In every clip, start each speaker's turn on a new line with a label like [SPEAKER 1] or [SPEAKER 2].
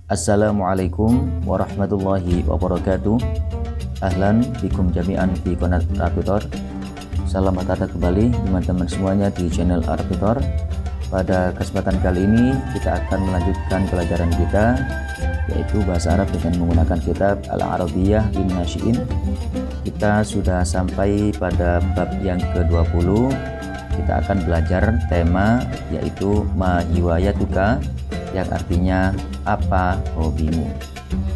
[SPEAKER 1] Assalamualaikum warahmatullahi wabarakatuh. Ahlan bikum jami'an fi qanat Arabitor. Selamat datang kembali teman-teman semuanya di channel Arabitor. Pada kesempatan kali ini kita akan melanjutkan pelajaran kita, yaitu bahasa Arab dengan menggunakan kitab Al-Arabiyyah lin Nasyi'in. Kita sudah sampai pada bab yang ke-20. Kita akan belajar tema yaitu ma hiwayatuka, yang artinya apa hobimu.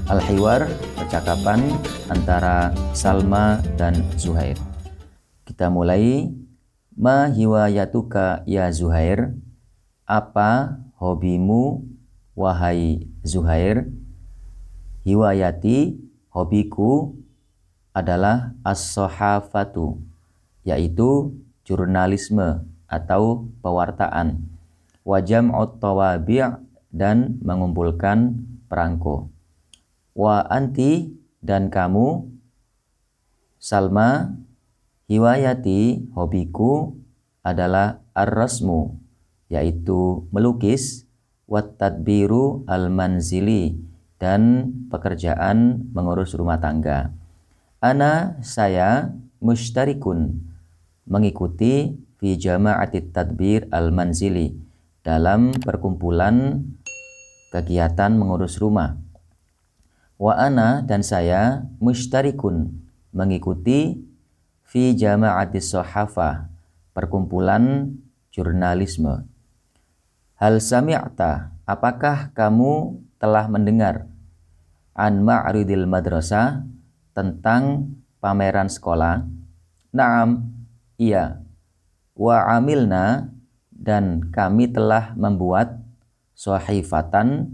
[SPEAKER 1] Al-Hiwar, percakapan antara Salma dan Zuhair. Kita mulai. Ma hiwayatuka ya Zuhair, apa hobimu wahai Zuhair. Hiwayati, hobiku adalah as-sohafatu, yaitu jurnalisme atau pewartaan. Wajam'ut tawabi' dan mengumpulkan perangko. Wa anti, dan kamu Salma. Hiwayati, hobiku adalah ar-rasmu, yaitu melukis. Wat tadbiru al-manzili, dan pekerjaan mengurus rumah tangga. Ana, saya, mushtarikun, mengikuti fi jama'atit tadbir al-manzili, dalam perkumpulan kegiatan mengurus rumah. Wa ana, dan saya, mushtarikun, mengikuti fi jama'atis sohafah, perkumpulan jurnalisme. Hal sami'ta, apakah kamu telah mendengar an ma'ridil madrasah, tentang pameran sekolah? Naam, iya. Wa amilna, dan kami telah membuat sohifatan,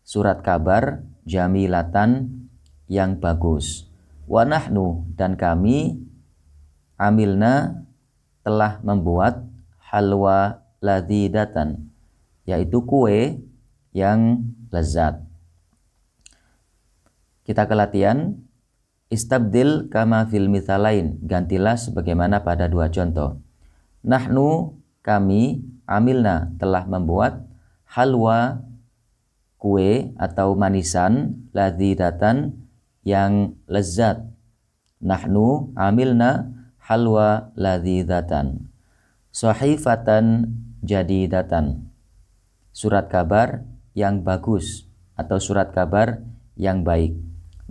[SPEAKER 1] surat kabar, jamilatan, yang bagus. Wa nahnu, dan kami amilna, telah membuat halwa ladhidatan, yaitu kue yang lezat. Kita ke latihan. Istabdil kama fil mithalain, gantilah sebagaimana pada dua contoh. Nahnu, kami, amilna, telah membuat halwa, kue atau manisan, ladhidatan, yang lezat. Nahnu amilna halwa ladhidatan. Sohifatan jadidatan, surat kabar yang bagus atau surat kabar yang baik.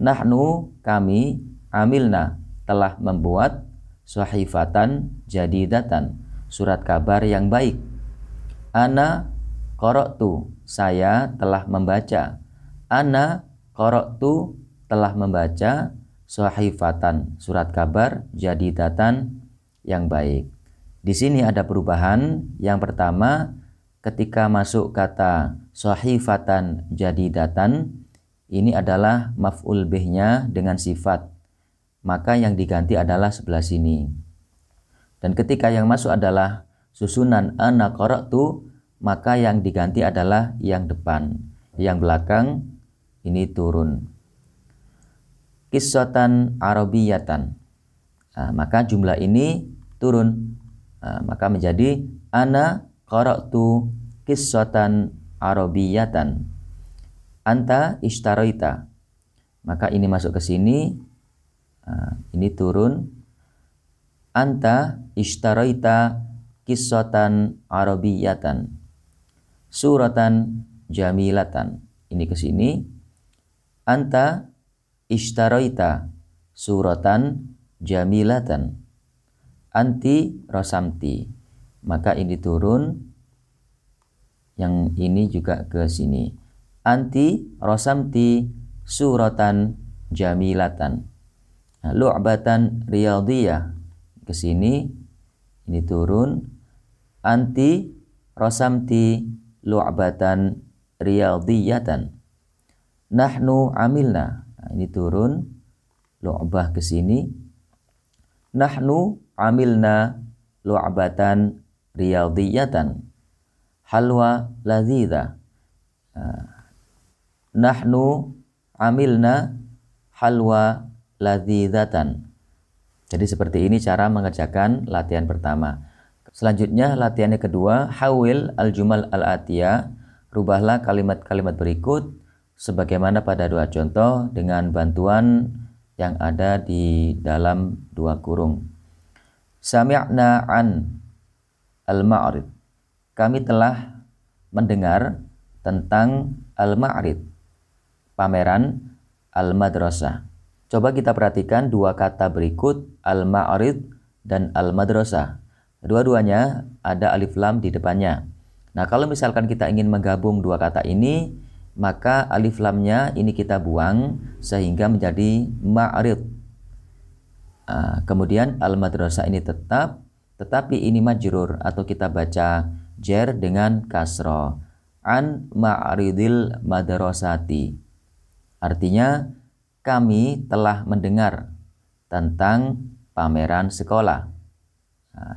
[SPEAKER 1] Nahnu, kami, amilna, telah membuat sohifatan jadidatan, surat kabar yang baik. Ana qara'tu, saya telah membaca. Ana qara'tu, telah membaca sohifatan, surat kabar jadidatan, yang baik. Di sini ada perubahan. Yang pertama, ketika masuk kata sohifatan jadidatan, ini adalah maf'ul bihnya dengan sifat, maka yang diganti adalah sebelah sini. Dan ketika yang masuk adalah susunan ana qara'tu, maka yang diganti adalah yang depan. Yang belakang ini turun. Qissatan arabiyatan, maka jumlah ini turun, maka menjadi ana qara'tu qissatan arabiyatan. Anta ishtaroita, maka ini masuk ke sini, ini turun. Anta ishtaroita qissatan arabiyatan. Suratan jamilatan, ini ke sini. Anta ishtaroita suratan jamilatan. Anti rosamti, maka ini turun, yang ini juga ke sini. Anti rosamti suratan jamilatan. Lu'batan riyadiyah, ke sini, ini turun. Anti rosamti lu'batan riyadiyatan. Nahnu amilna, ini turun, lu'bah ke sini. Nahnu amilna lu'batan riyadiyatan. Halwa ladhidha. Nahnu amilna halwa ladhidhatan. Jadi seperti ini cara mengerjakan latihan pertama. Selanjutnya latihan yang kedua, hawil al-jumal al-atiyah, rubahlah kalimat-kalimat berikut sebagaimana pada dua contoh dengan bantuan yang ada di dalam dua kurung. Sami'na an al-ma'rid. Kami telah mendengar tentang al-ma'rid, pameran al-madrasah. Coba kita perhatikan dua kata berikut, al-ma'rid dan al-madrasah. Dua-duanya ada alif lam di depannya. Nah, kalau misalkan kita ingin menggabung dua kata ini, maka alif lamnya ini kita buang sehingga menjadi ma'rid. Kemudian al-madrasah ini tetap, tetapi ini majrur atau kita baca jar dengan kasroh. An ma'ridil madrasati. Artinya kami telah mendengar tentang pameran sekolah.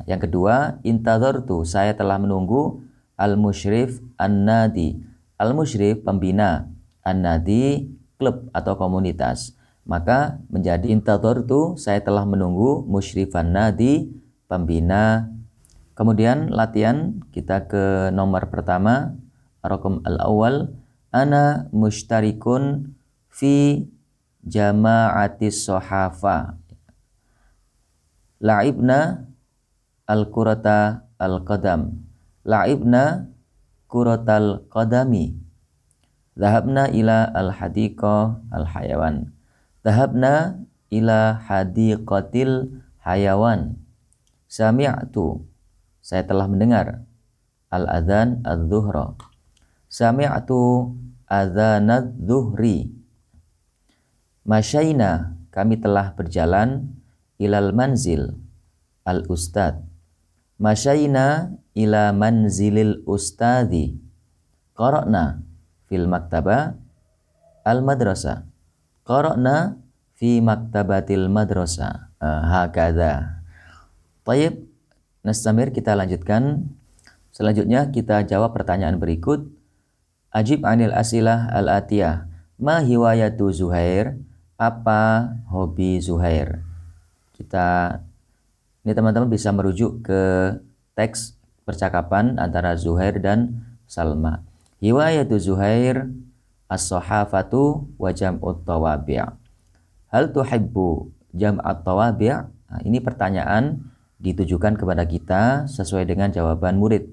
[SPEAKER 1] Yang kedua, intadhartu, saya telah menunggu al-musyrif an-nadi. Al-musyrif pembina, an-nadi klub atau komunitas. Maka menjadi intadhartu, saya telah menunggu musyrifan nadi, pembina. Kemudian latihan kita ke nomor pertama, raqam al-awwal, ana mushtarikun fi jama'atis sohafa. La'ibna al-kurata al-qadam. La'ibna kuratal qadami. Dhahabna ila al-hadiqah al-hayawan. Dhahabna ila hadiqatil hayawan. Sami'tu, saya telah mendengar al-adhan adz-dzuhra. Sami'tu adzanadz zuhri. Masyaina, kami telah berjalan ilal manzil al-ustad. Masyaina ila manzilil ustadi. Qara'na fil maktabah al-madrasah. Qara'na fi maktabatil madrasah. Hakadha. Baik, nastamir, kita lanjutkan. Selanjutnya kita jawab pertanyaan berikut. Ajib anil asilah al-atiyah. Ma hiwayatu Zuhair? Apa hobi Zuhair? Ini teman-teman bisa merujuk ke teks percakapan antara Zuhair dan Salma. Hiwayatu Zuhair as-sohafatu wa jam'ut tawabi'. Hal tuhibbu jam'at tawabi'? Nah, ini pertanyaan ditujukan kepada kita sesuai dengan jawaban murid.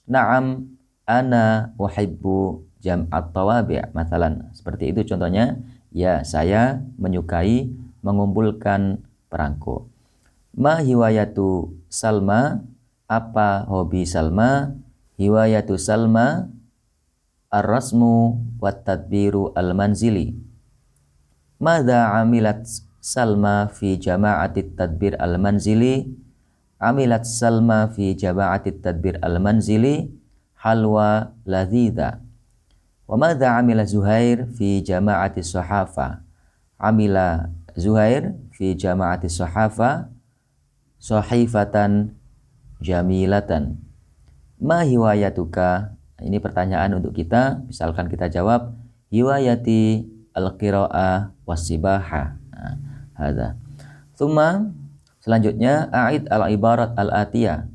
[SPEAKER 1] Na'am, ana uhibbu jam'at tawabi'. Mathalan, seperti itu contohnya. Ya, saya menyukai mengumpulkan perangko. Ma hiwayatu Salma? Apa hobi Salma? Hiwayatu Salma ar-rasmu wat tadbiru al-manzili. Madza amilat Salma fi jama'atit tadbir al-manzili? Amilat Salma fi jama'atit tadbir al-manzili halwa ladhidha. Wa madza amila Zuhair fi jama'atis sohafa? Amila Zuhair fi jama'atis sohafa sohifatan jamilatan. Ma hiwayatuka? Ini pertanyaan untuk kita. Misalkan kita jawab hiwayati al-qira'ah was-sibaha. Hadza. Tsumma, selanjutnya a'id al-ibarat al-atiyah.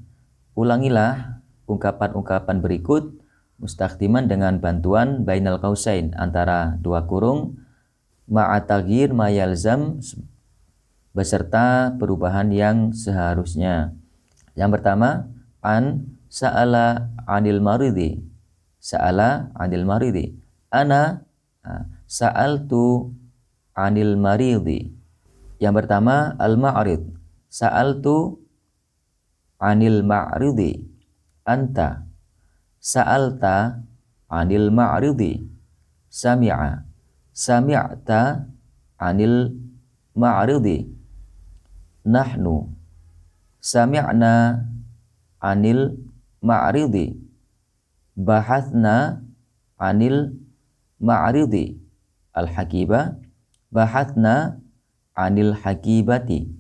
[SPEAKER 1] Ulangilah ungkapan-ungkapan berikut mustakhdiman dengan bantuan bainal qausain, antara dua kurung, ma'atagir mayalzam, beserta perubahan yang seharusnya. Yang pertama, an sa'ala anil maridi. Sa'ala anil maridi. Ana sa'altu anil maridi. Yang pertama, al-ma'rid. Sa'altu anil ma'ridi. Anta sa'alta anil ma'ridi. Sami'a sami'ta anil ma'ridi. Nahnu sami'na anil ma'ridi. Bahathna anil ma'ridi. Al-hakiba bahathna anil hakibati.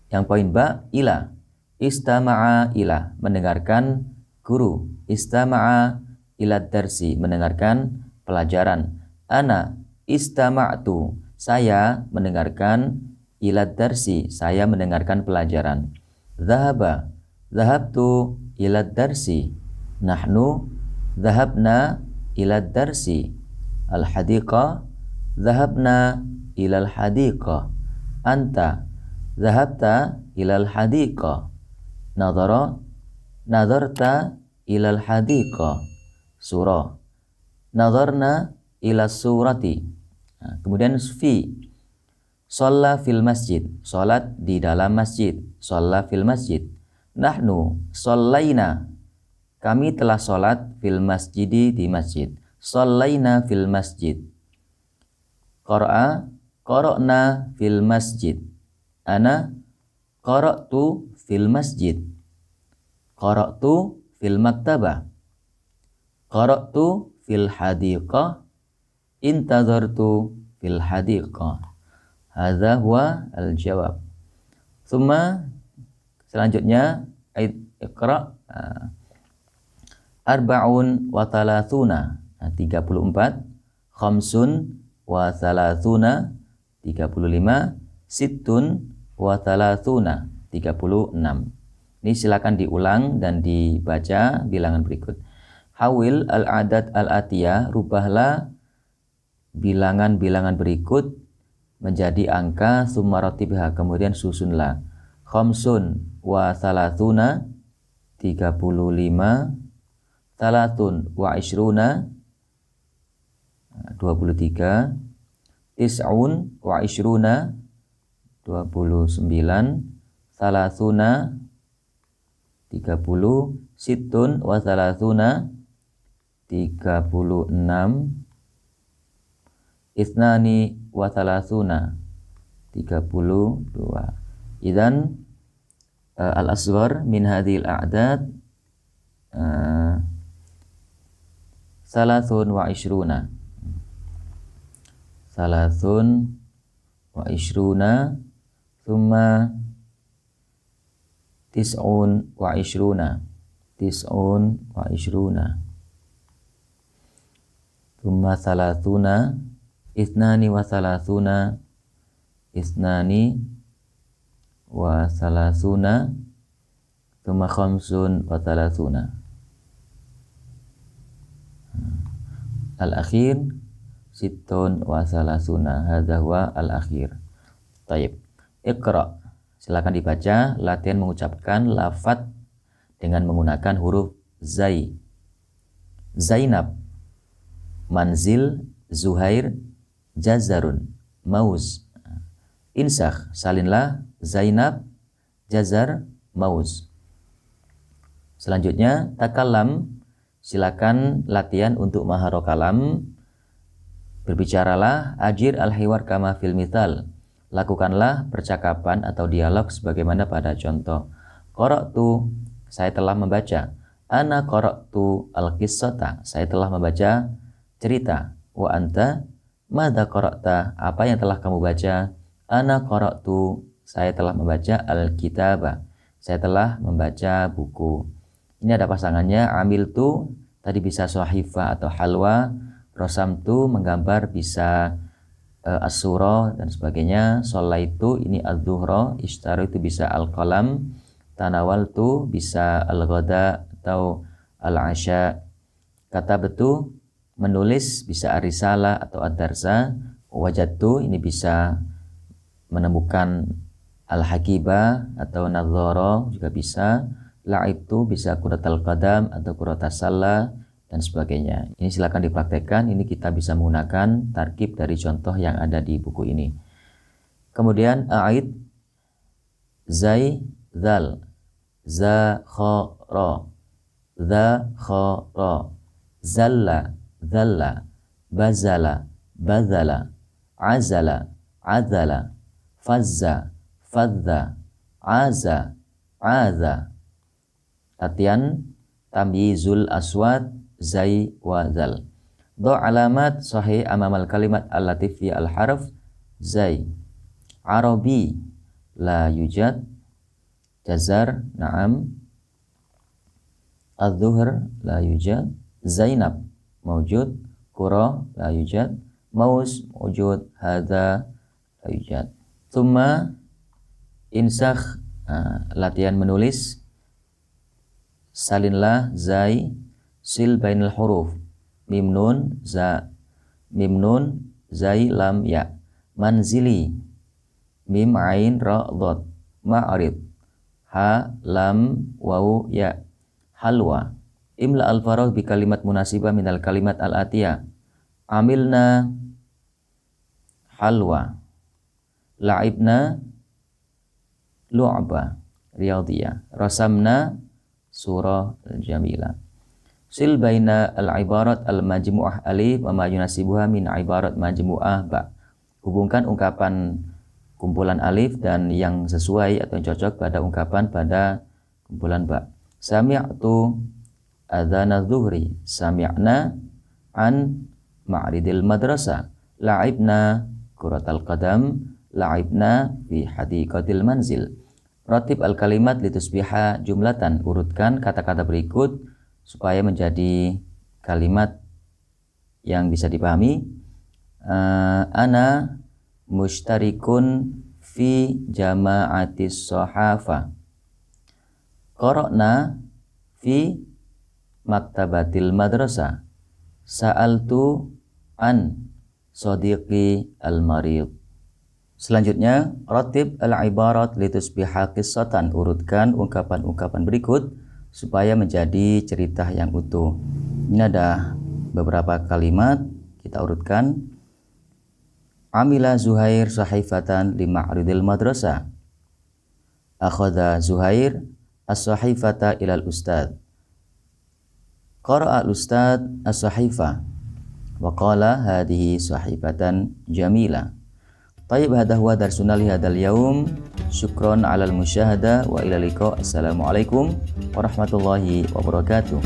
[SPEAKER 1] Yang poin ba, ila. Istama'a ila, mendengarkan guru. Istama'a ila darsi, mendengarkan pelajaran. Ana istama'tu, saya mendengarkan ila darsi, saya mendengarkan pelajaran. Dhahaba, dhahabtu ila darsi. Nahnu dhahabna ila darsi. Al-hadiqah, dhahabna ilal hadiqah. Anta dhahabta ilal hadiqah. Nadhara, nadharta ilal hadiqah. Surah, nadharna ila surati. Nah, kemudian fi, shalla fil masjid, salat di dalam masjid, shalla fil masjid. Nahnu shallaina, kami telah salat fil masjidi, di masjid, shallaina fil masjid. Qara'a, qara'na fil masjid. Ana qara'tu fil masjid. Qara'tu fil maktabah. Qara'tu fil hadiqah. Intadhartu fil hadiqah. Hadza huwa al-jawab. Tsumma, selanjutnya iqra' arba'un wa thalathuna, 34, khamsun wa thalathuna, 35, sittun wa thalathuna, 36. Ini silakan diulang dan dibaca bilangan berikut. Hawil al-adad al-atiyah, rubahlah bilangan-bilangan berikut menjadi angka, summa ratibha, kemudian susunlah. Khamsun wa thalathuna, 35, thalathun wa ishruna, 23, tis'un wa ishruna, 29, thalathuna, 30, sittun wa thalathuna, 36, ithnani wa thalathuna, 32. Idzan al-asghar min hadhil a'dad thalathun wa ishruna, thalathun wa ishruna, thumma tis'un wa ishruna, tis'un wa ishruna, thumma thalathuna, ithnani wa thalathuna, ithnani wa thalathuna, thumma khamsun wa thalathuna. Al-akhir sittun wa thalathuna, hadza huwa al-akhir. Taib. Iqra, silakan dibaca latihan mengucapkan lafadz dengan menggunakan huruf zai. Zainab, manzil, Zuhair, jazarun, mauz. Insakh, salinlah, Zainab, jazar, mauz. Selanjutnya takallam, silakan latihan untuk maharah kalam. Berbicaralah, ajir al-hiwar kama fil mithal, lakukanlah percakapan atau dialog sebagaimana pada contoh. Qara'tu, saya telah membaca. Ana qara'tu al-qissata, saya telah membaca cerita. Wa anta madza qara'ta, apa yang telah kamu baca? Ana qara'tu, saya telah membaca al-kitaba, saya telah membaca buku. Ini ada pasangannya, amiltu tadi bisa sahifa atau halwa, rosamtu menggambar bisa as-surah dan sebagainya, sholaitu ini adz-dzuhra, ishtaritu bisa al-qalam, tanawaltu bisa al-ghada atau al-asya, katabtu menulis bisa ar-risalah atau ad-darsa, wajadtu ini bisa menemukan al-hakibah atau nadhara juga bisa, la'ibtu bisa kuratal qadam atau kuratas salah dan sebagainya. Ini silakan dipraktekkan, ini kita bisa menggunakan tarkib dari contoh yang ada di buku ini. Kemudian a'id, zai, zal, za, kha, ra, za, kha, ra, zalla, zalla, bazala, bazala, azala, azala, fazza, fadza, aza, aza. Latihan tamyizul aswad, zai wa zal. Do alamat sahih amamal kalimat allati fi al-harf zai. Arabi la yujad, jazar na'am, adz-dzuhr la yujad, Zainab mawjud, qura la yujad, maus mawjud, hadza la yujad. Tsumma insakh, latihan menulis, salinlah zai, sil bainal huruf, mim nun za, mim nun zai lam ya. Manzili, mim ain ra dhad, ma'rid, ha lam waw ya. Halwa, imla al-faragh bi kalimat munasibah minal kalimat al-atiyah. Amilna halwa, la'ibna lu'ba riyadiyah, rasamna surah jamila. Sil baina al-ibarat al-majmu'ah alif wa ma yunasibuha min ibarat majmu'ah ba. Hubungkan ungkapan kumpulan alif dan yang sesuai atau yang cocok pada ungkapan pada kumpulan ba. Sami'tu adzana zuhri, sami'na an ma'ridil madrasah, la'ibna kuratal qadam, la'ibna fi hadiqatil manzil. Ratib al-kalimat litusbiha jumlatan, urutkan kata-kata berikut supaya menjadi kalimat yang bisa dipahami. Ana mushtarikun fi jama'atis sahafa, qara'na fi maktabatil madrasah, sa'altu an sadiqi al-marid. Selanjutnya, ratib al-ibarat litusbiha qissatan, urutkan ungkapan-ungkapan berikut supaya menjadi cerita yang utuh. Ini ada beberapa kalimat, kita urutkan. Amila Zuhair sahifatan li ma'ridil madrasah. Akhadha Zuhair as-sahifata ilal ustad. Qara'a al-ustad as-sahifa wa qala hadhihi sahifatan jamila. Tayyib, hadha huwa darsuna li hadzal yaum. Syukron 'alal musyahada wa ila liqa. Assalamualaikum warahmatullahi wabarakatuh.